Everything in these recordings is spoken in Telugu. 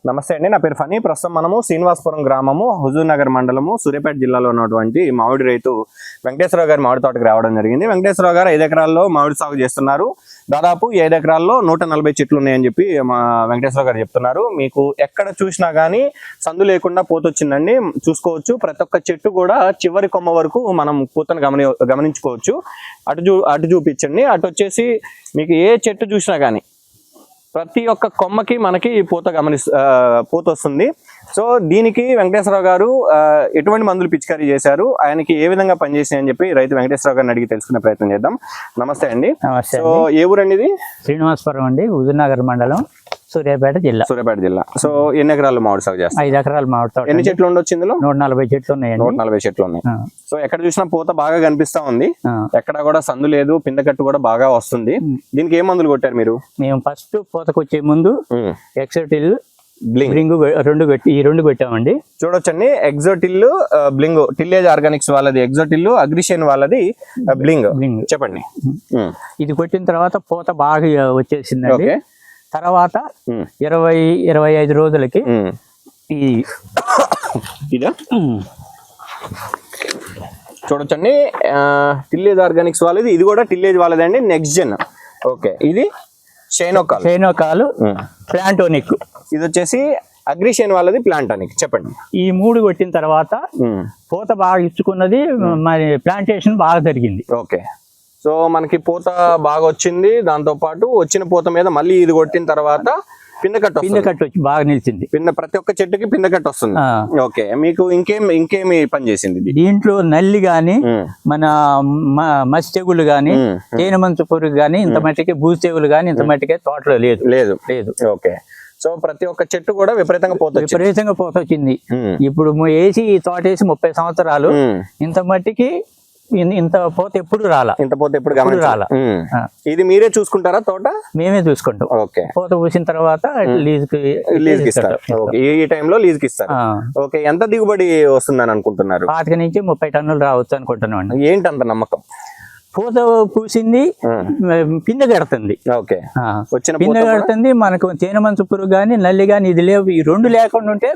నమస్తే అండి, నా పేరు ఫనీ. ప్రస్తుతం మనము శ్రీనివాసపురం గ్రామము, హుజూర్ నగర్ మండలము, సూర్యాపేట జిల్లాలో ఉన్నటువంటి మామిడి రైతు వెంకటేశ్వరరావు గారి మామిడి తోటకు రావడం జరిగింది. వెంకటేశ్వరరావు గారు 5 ఎకరాల్లో మామిడి సాగు చేస్తున్నారు. దాదాపు 5 ఎకరాల్లో 140 చెట్లు ఉన్నాయని చెప్పి మా వెంకటేశ్వరరావు గారు చెప్తున్నారు. మీకు ఎక్కడ చూసినా కానీ సందు లేకుండా పూతొచ్చిందండి, చూసుకోవచ్చు. ప్రతి ఒక్క చెట్టు కూడా చివరి కొమ్మ వరకు మనం పూతను గమనించుకోవచ్చు. అటు చూపించండి. అటు వచ్చేసి మీకు ఏ చెట్టు చూసినా కానీ ప్రతి ఒక్క కొమ్మకి మనకి పూత వస్తుంది. సో దీనికి వెంకటేశ్వరరావు గారు ఎటువంటి మందులు పిచికారీ చేశారు, ఆయనకి ఏ విధంగా పనిచేసాయి అని చెప్పి రైతు వెంకటేశ్వరరావు గారిని అడిగి తెలుసుకునే ప్రయత్నం చేద్దాం. నమస్తే అండి. సో ఏ ఊరండి ఇది? శ్రీనివాసపురం అండి, హుజూర్ నగర్ మండలం, సూర్యాపేట జిల్లా. సో ఎన్ని ఎకరాలు మామిడి సాగు చేస్తారు? 5 ఎకరాలు మామిడి తోట. ఎన్ని చెట్లు ఉండొచ్చు ఇందులో? 140 చెట్లు ఉన్నాయి. 140 చెట్లు ఉన్నాయి. సో ఎక్కడ చూసినా పూత బాగా కనిపిస్తా ఉంది, ఎక్కడ కూడా సందు లేదు, పిందకట్టు కూడా బాగా వస్తుంది. దీనికి ఏ మందులు కొట్టారు మీరు? మేము ఫస్ట్ పూతకు వచ్చే ముందు ఎక్సోటిల్ బ్లింగ్ రెండు కొట్టామండి. చూడొచ్చండి, ఎగ్జోటిల్ బ్లింగ్, టిల్లేజ్ ఆర్గానిక్స్ వాళ్ళది ఎగ్జోటిల్, అగ్రిషన్ వాళ్ళది బ్లింగ్. చెప్పండి. ఇది కొట్టిన తర్వాత పూత బాగా వచ్చేసిందండి. తర్వాత 20-25 రోజులకి చూడొచ్చండి, టిల్లేజ్ ఆర్గానిక్స్ వాళ్ళది, ఇది కూడా టిల్లేజ్ వాళ్ళది అండి, నెక్స్ట్ జెన్. ఓకే, ఇది షైనోకాల్ ప్లాంటోనిక్, ఇది వచ్చేసి అగ్రిషన్ వాళ్ళది ప్లాంటానిక్. చెప్పండి. ఈ 3 కొట్టిన తర్వాత పూత బాగా ఇచ్చుకున్నది, మరి ప్లాంటేషన్ బాగా జరిగింది. ఓకే, సో మనకి పూత బాగా వచ్చింది. దాంతో పాటు వచ్చిన పూత మీద మళ్ళీ ఇది కొట్టిన తర్వాత పిందకట్టు వచ్చి బాగా నిలిచింది. ప్రతి ఒక్క చెట్టుకి పిందకట్టు వస్తుంది. ఓకే, మీకు ఇంకేమి పని చేసింది దీంట్లో? నల్లి గాని, మన మసి తెగులు గాని, తేనె మంచు పురుగు గాని, ఇంత మట్టికి బూజు తెగులు గాని ఇంత మట్టికే తోటలో లేదు. ఓకే, సో ప్రతి ఒక్క చెట్టు కూడా విపరీతంగా పోత వచ్చింది. ఇప్పుడు వేసి తోట వేసి 30 సంవత్సరాలు, ఇంత మట్టికి ఇంత పోత ఎప్పుడు రాలా. ఇది మీరే చూసుకుంటారా తోట? మేమే చూసుకుంటాం. ఓకే, పోత పూసిన తర్వాత లీజుకి ఇస్తారు. ఈ టైంలో లీజుకి ఇస్తారు. ఓకే, ఎంత దిగుబడి వస్తుందని అనుకుంటున్నారు? 25 నుంచి 30 టన్నులు రావచ్చు అనుకుంటున్నాం అండి. ఏంటి అంత నమ్మకం? పూత పూసింది, పిందె కడుతుంది. ఓకే, పిందె కడుతుంది. మనకు తేనె మంచు పురుగు గాని, నల్లి గాని ఇది లేవు. ఈ 2 లేకుండా ఉంటే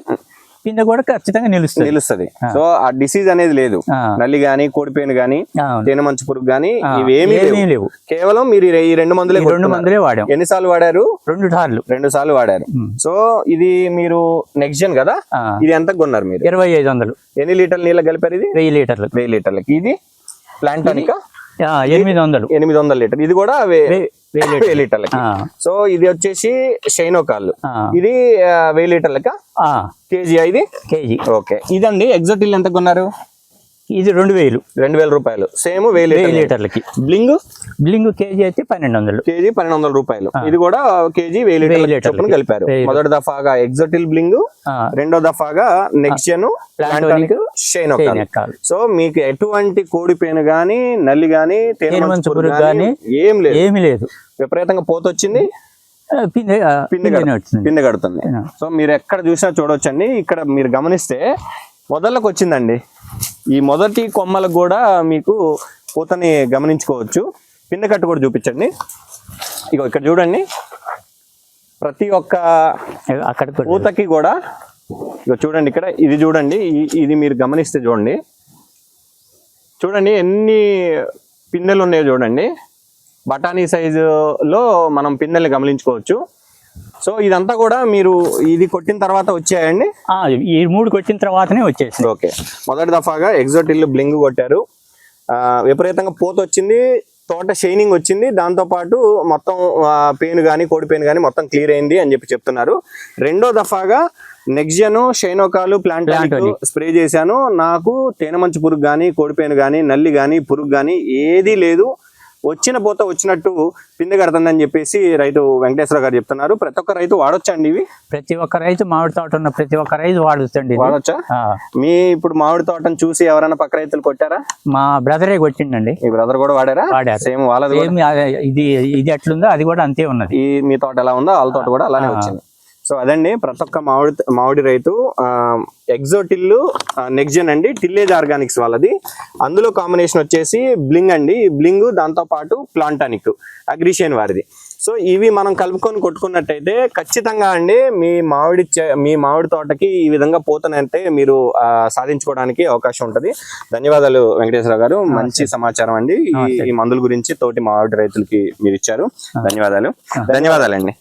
పిందె కూడా ఖచ్చితంగా నిలుస్తుంది. సో ఆ డిసీజ్ అనేది లేదు. నల్లి గాని, కోడిపేను గాని, తేనె మంచు పురుగు గాని ఇవేమీ లేవు. కేవలం మీరు ఈ 2 మందులే వాడాం. ఎన్నిసార్లు వాడారు? 2 సార్లు వాడారు. సో ఇది మీరు నెక్స్ట్ జెన్ కదా, ఇది ఎంత కొన్నారు మీరు? 2500. ఎన్ని లీటర్ల నీళ్ళు కలిపారు? ఇది 1000 లీటర్లకి. ఇది ప్లాంటానికా? 800 లీటర్. ఇది కూడా 1000 లీటర్లకి. సో ఇది వచ్చేసి షైనోకాల్, ఇది 1000 లీటర్లకా? కేజీ. ఇది కేజీ. ఓకే, ఇదండి ఎగ్జోటిల్ ఎంత కొన్నారు? ఇది 2000 రూపాయలు. సేమ్ 1000 లీటర్లకి. బ్లింగ్ కేజీ అయితే 1200. కేజీ 1200 రూపాయలు. ఇది కూడా కేజీ 1000 లీటర్లు కలిపారు. మొదటి దఫాగా ఎగ్జోటిల్ బ్లింగ్, రెండో దఫాగా నెక్స్ట్ జెన్ ప్లాంటానిక్, షైనోకాల్. సో మీకు ఎటువంటి కోడిపేను గాని, నల్లి గాని, తేనె మంచు పురుగు గాని ఏమి లేదు. విపరీతంగా పోతొచ్చింది, పిందె కడుతుంది. సో మీరు ఎక్కడ చూసినా చూడొచ్చండి. ఇక్కడ మీరు గమనిస్తే మొదలకు వచ్చిందండి. ఈ మొదటి కొమ్మలకు కూడా మీకు పూతని గమనించుకోవచ్చు. పిందెకట్టు కూడా చూపించండి. ఇక్కడ చూడండి, ప్రతి ఒక్క పూతకి కూడా చూడండి. ఇక్కడ ఇది చూడండి, ఇది మీరు గమనిస్తే చూడండి ఎన్ని పిందెలు ఉన్నాయో చూడండి. బఠానీ సైజులో మనం పిందెల్ని గమనించుకోవచ్చు. సో ఇదంతా కూడా మీరు ఇది కొట్టిన తర్వాత వచ్చాయండి? ఈ 3 కొట్టిన తర్వాతనే వచ్చేసి. ఓకే, మొదటి దఫాగా ఎగ్జోటిల్ బ్లింగ్ కొట్టారు, విపరీతంగా పూత వచ్చింది, తోట షైనింగ్ వచ్చింది. దాంతోపాటు మొత్తం పేను కానీ, కోడిపేను కానీ మొత్తం క్లియర్ అయింది అని చెప్తున్నారు. రెండో దఫాగా నెక్స్ట్ జెన్, షైనోకాల్, ప్లాంటానిక్ స్ప్రే చేశాను. నాకు తేనె మంచు పురుగు కానీ, కోడిపేను కానీ, నల్లి కానీ, పురుగు కానీ ఏదీ లేదు. వచ్చిన పూత వచ్చినట్టు పిందె కడుతుందని చెప్పేసి రైతు వెంకటేశ్వర గారు చెప్తున్నారు. ప్రతి ఒక్క రైతు వాడొచ్చండి ఇవి? ప్రతి ఒక్క రైతు, మామిడి తోట ఉన్న ప్రతి ఒక్క రైతు వాడొచ్చా? మీ ఇప్పుడు మామిడి తోటను చూసి ఎవరైనా పక్క రైతులు కొట్టారా? మా బ్రదరే కొట్టిండండి. మీ బ్రదర్ కూడా వాడారా? సేమ్ వాళ్ళది. ఇది ఎట్లుందో అది కూడా అంతే ఉన్నది. ఈ మీ తోట ఎలా ఉందో వాళ్ళ తోట కూడా అలానే వచ్చింది. సో అదండి, ప్రతి ఒక్క మామిడి రైతు ఎగ్జోటిల్, నెక్స్ట్ జెన్ అండి, టిల్లేజ్ ఆర్గానిక్స్ వాళ్ళది. అందులో కాంబినేషన్ వచ్చేసి బ్లింగ్ అండి. బ్లింగ్ దాంతో పాటు ప్లాంటానిక్, అగ్రిషన్ వారిది. సో ఇవి మనం కలుపుకొని కొట్టుకున్నట్టయితే ఖచ్చితంగా అండి మీ మామిడి తోటకి ఈ విధంగా పోతనంటే మీరు సాధించుకోవడానికి అవకాశం ఉంటది. ధన్యవాదాలు వెంకటేశ్వర గారు, మంచి సమాచారం అండి ఈ మందుల గురించి తోటి మామిడి రైతులకి మీరు ఇచ్చారు. ధన్యవాదాలండి.